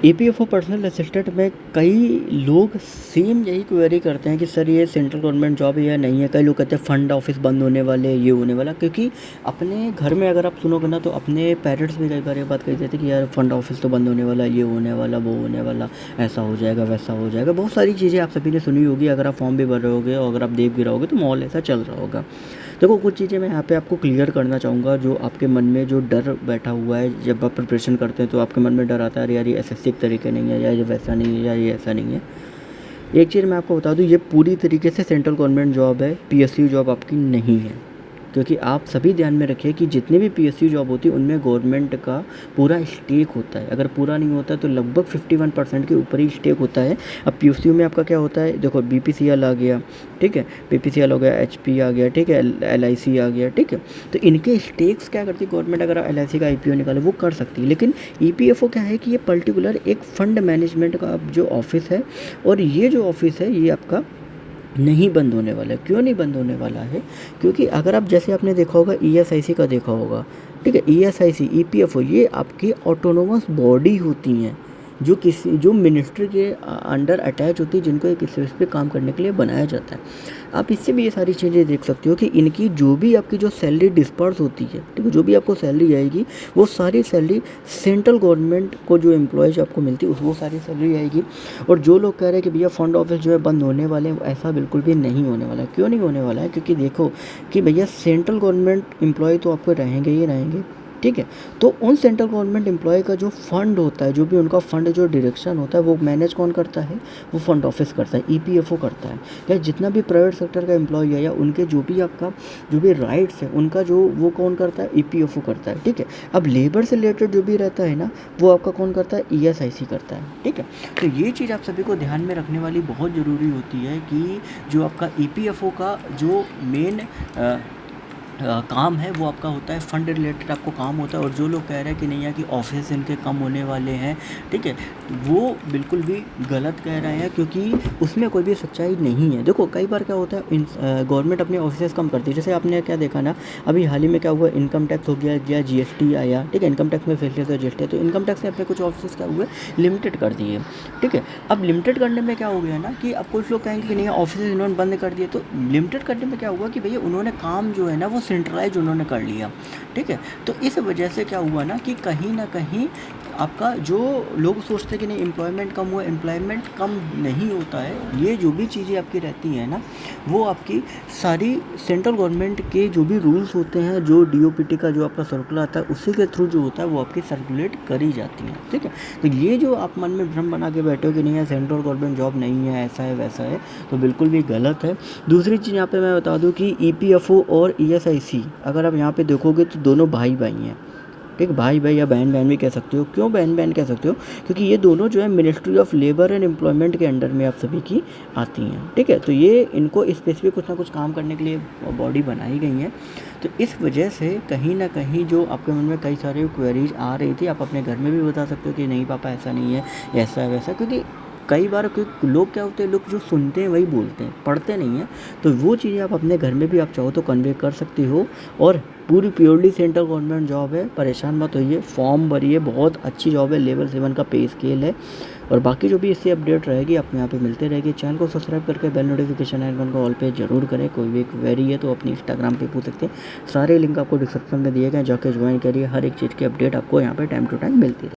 EPFO personal assistant में कई लोग सेम यही क्वेरी करते हैं कि सर ये सेंट्रल गवर्नमेंट जॉब है या नहीं है। कई लोग कहते हैं फ़ंड ऑफिस बंद होने वाले, ये होने वाला। क्योंकि अपने घर में अगर आप सुनोगे ना तो अपने पेरेंट्स भी कई बार ये बात कही जाती है कि यार फ़ंड ऑफिस तो बंद होने वाला, ये होने वाला, वो होने वाला, ऐसा हो जाएगा, वैसा हो जाएगा। बहुत सारी चीज़ें आप सभी ने सुनी होगी। अगर आप फॉर्म भी भर रहे होगे और अगर आप देख भी रहोगे तो माहौल ऐसा चल रहा होगा। देखो, कुछ चीज़ें मैं यहाँ पे आपको क्लियर करना चाहूँगा। जो आपके मन में जो डर बैठा हुआ है, जब आप प्रिपरेशन करते हैं तो आपके मन में डर आता है, अरे यार ये एसएससी के तरीके नहीं है, या ये वैसा नहीं है, या ये ऐसा नहीं है। एक चीज़ मैं आपको बता दूँ, ये पूरी तरीके से सेंट्रल गवर्नमेंट जॉब है, पीएसयू जॉब आपकी नहीं है। क्योंकि आप सभी ध्यान में रखिए कि जितनी भी पीएसयू जॉब होती है उनमें गवर्नमेंट का पूरा स्टेक होता है। अगर पूरा नहीं होता तो लगभग 51% के ऊपर ही स्टेक होता है। अब पीएसयू में आपका क्या होता है, देखो बीपीसीएल आ गया, ठीक है, बीपीसीएल हो गया, एचपी आ गया, ठीक है, एलआईसी आ गया, ठीक है। तो इनके स्टेक्स क्या करती है गवर्नमेंट, अगर एलआईसी का आईपीओ निकाले वो कर सकती है। लेकिन ईपीएफओ क्या है कि ये पर्टिकुलर एक फंड मैनेजमेंट का जो ऑफिस है, और ये जो ऑफिस है ये आपका नहीं बंद होने वाला है। क्यों नहीं बंद होने वाला है? क्योंकि अगर आप, जैसे आपने देखा होगा ईएसआईसी का देखा होगा, ठीक है, ईएसआईसी, ईपीएफओ, ये आपकी ऑटोनोमस बॉडी होती हैं जो मिनिस्ट्री के अंडर अटैच होती है, जिनको एक स्पेसिफिक काम करने के लिए बनाया जाता है। आप इससे भी ये सारी चीज़ें देख सकते हो कि इनकी जो भी आपकी जो सैलरी डिस्पर्स होती है, ठीक है, जो भी आपको सैलरी आएगी वो सारी सैलरी सेंट्रल गवर्नमेंट को जो एम्प्लॉयज आपको मिलती है वो सारी सैलरी आएगी। और जो लोग कह रहे हैं कि भैया फंड ऑफिस जो है बंद होने वाले हैं, ऐसा बिल्कुल भी नहीं होने वाला है। क्यों नहीं होने वाला है? क्योंकि देखो कि भैया सेंट्रल गवर्नमेंट एम्प्लॉय तो आपको रहेंगे ही रहेंगे, ठीक है। तो उन सेंट्रल गवर्नमेंट एम्प्लॉय का जो फंड होता है, जो भी उनका फंड जो डायरेक्शन होता है, वो मैनेज कौन करता है? वो फंड ऑफिस करता है, ईपीएफओ करता है। या जितना भी प्राइवेट सेक्टर का एम्प्लॉय है, या उनके जो भी आपका जो भी राइट्स है उनका जो वो कौन करता है? ईपीएफओ करता है, ठीक है। अब लेबर से रिलेटेड जो भी रहता है ना, वो आपका कौन करता है? ईएसआईसी करता है, ठीक है। तो ये चीज़ आप सभी को ध्यान में रखने वाली बहुत ज़रूरी होती है कि जो आपका ईपीएफओ का जो मेन काम है वो आपका होता है फंड रिलेटेड आपको काम होता है। और जो लोग कह रहे हैं कि नहीं है कि ऑफिस इनके कम होने वाले हैं, ठीक है, वो बिल्कुल भी गलत कह रहे हैं, क्योंकि उसमें कोई भी सच्चाई नहीं है। देखो, कई बार क्या होता है, गवर्नमेंट अपने ऑफिस कम करती है। जैसे आपने क्या देखा ना, अभी हाल ही में क्या हुआ, इनकम टैक्स हो गया या जीएसटी आया, ठीक है, इनकम टैक्स में फेसलेस है जीएसटी, तो इनकम टैक्स ने अपने कुछ ऑफिस क्या हुए, लिमिटेड कर दिए, ठीक है। अब लिमिटेड करने में क्या हो गया ना कि अब कुछ लोग कहेंगे कि नहीं ऑफिस इन्होंने बंद कर दिए। तो लिमिटेड करने में क्या हुआ कि भैया उन्होंने काम जो है ना वो सेंट्रलाइज उन्होंने कर लिया, ठीक है। तो इस वजह से क्या हुआ ना कि कहीं ना कहीं आपका जो लोग सोचते हैं कि नहीं एम्प्लॉयमेंट कम हुआ, एम्प्लॉयमेंट कम नहीं होता है। ये जो भी चीज़ें आपकी रहती हैं ना, वो आपकी सारी सेंट्रल गवर्नमेंट के जो भी रूल्स होते हैं, जो डीओपीटी का जो आपका सर्कुलर आता है उसी के थ्रू जो होता है वो आपकी सर्कुलेट करी जाती हैं, ठीक है। तो ये जो आप मन में भ्रम बना के बैठे हो कि नहीं है सेंट्रल गवर्नमेंट जॉब नहीं है, ऐसा है वैसा है, तो बिल्कुल भी गलत है। दूसरी चीज़ यहाँ पे मैं बता दूँ कि ईपीएफओ और ईएसआईसी अगर आप यहाँ पे देखोगे तो दोनों भाई भाई हैं, ठीक, भाई भाई या बहन बहन भी कह सकते हो। क्यों बहन बहन कह सकते हो? क्योंकि ये दोनों जो है ministry of labour and employment के अंडर में आप सभी की आती हैं, ठीक है। तो ये इनको स्पेसिफिक कुछ ना कुछ काम करने के लिए बॉडी बनाई गई है। तो इस वजह से कहीं ना कहीं जो आपके मन में कई सारी क्वेरीज आ रही थी, आप अपने घर में भी बता सकते हो कि नहीं पापा ऐसा नहीं है, ऐसा है वैसा। क्योंकि कई बार लोग क्या होते हैं, लोग जो सुनते हैं वही बोलते हैं, पढ़ते नहीं हैं। तो वो चीज़ें आप अपने घर में भी आप चाहो तो कन्वे कर सकती हो। और पूरी प्योरली सेंट्रल गवर्नमेंट जॉब है, परेशान मत होइए, फॉर्म भरिए, बहुत अच्छी जॉब है, लेवल 7 का पे स्केल है। और बाकी जो भी इससे अपडेट रहेगी आपको यहाँ पे मिलते रहेगी। चैनल को सब्सक्राइब करके बेल नोटिफिकेशन आइकन को ऑल पे जरूर करें। कोई भी क्वेरी है तो अपनी इंस्टाग्राम पे पूछ सकते हैं। सारे लिंक आपको डिस्क्रिप्शन में दिए गए, जाके ज्वाइन करिए। हर एक चीज़ की अपडेट आपको यहाँ पे टाइम टू टाइम मिलती है।